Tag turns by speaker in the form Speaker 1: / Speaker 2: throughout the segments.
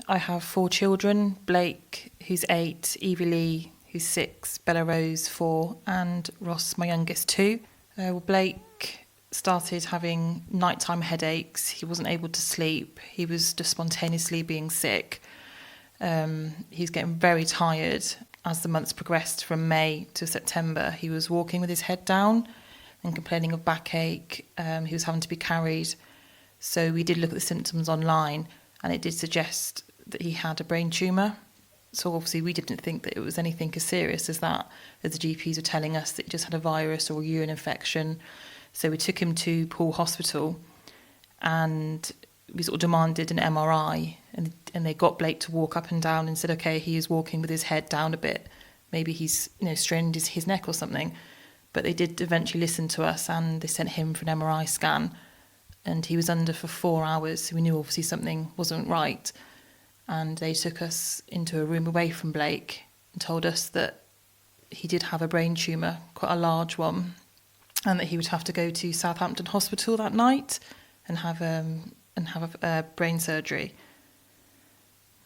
Speaker 1: I have 4 children: Blake, who's 8, Evie Lee, who's 6, Bella Rose, 4, and Ross, my youngest, 2. Blake started having nighttime headaches. He wasn't able to sleep. He was just spontaneously being sick. He's getting very tired. As the months progressed from May to September, he was walking with his head down and complaining of backache. He was having to be carried. So we did look at the symptoms online, and it did suggest that he had a brain tumour. So obviously we didn't think that it was anything as serious as that, as the GPs were telling us that he just had a virus or a urine infection. So we took him to Poole Hospital, and we sort of demanded an MRI, and they got Blake to walk up and down and said, okay, he is walking with his head down a bit. Maybe he's strained his neck or something. But they did eventually listen to us, and they sent him for an MRI scan. And he was under for 4 hours, so we knew obviously something wasn't right. And they took us into a room away from Blake and told us that he did have a brain tumour, quite a large one, and that he would have to go to Southampton Hospital that night and have a brain surgery.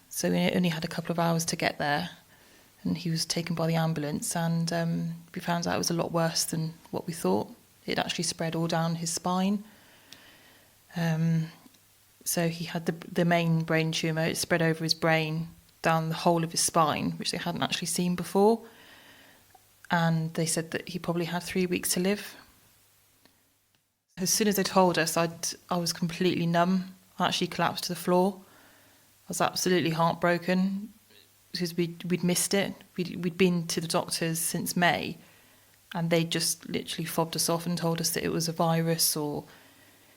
Speaker 1: So we only had a couple of hours to get there, and he was taken by the ambulance, and we found out it was a lot worse than what we thought. It actually spread all down his spine. So he had the main brain tumour. It spread over his brain, down the whole of his spine, which they hadn't actually seen before. And they said that he probably had 3 weeks to live. As soon as they told us, I was completely numb. I actually collapsed to the floor. I was absolutely heartbroken because we'd missed it. We'd been to the doctors since May, and they just literally fobbed us off and told us that it was a virus or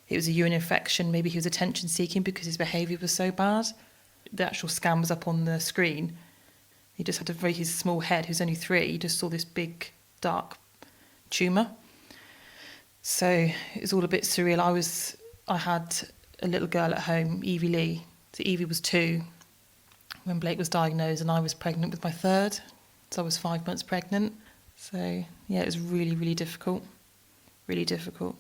Speaker 1: it was a urine infection. Maybe he was attention seeking because his behaviour was so bad. The actual scan was up on the screen. He just had his small head, who's only 3, he just saw this big dark tumour. So it was all a bit surreal. I had a little girl at home, Evie Lee. So Evie was 2 when Blake was diagnosed, and I was pregnant with my 3rd. So I was 5 months pregnant. So yeah, it was really, really difficult. Really difficult.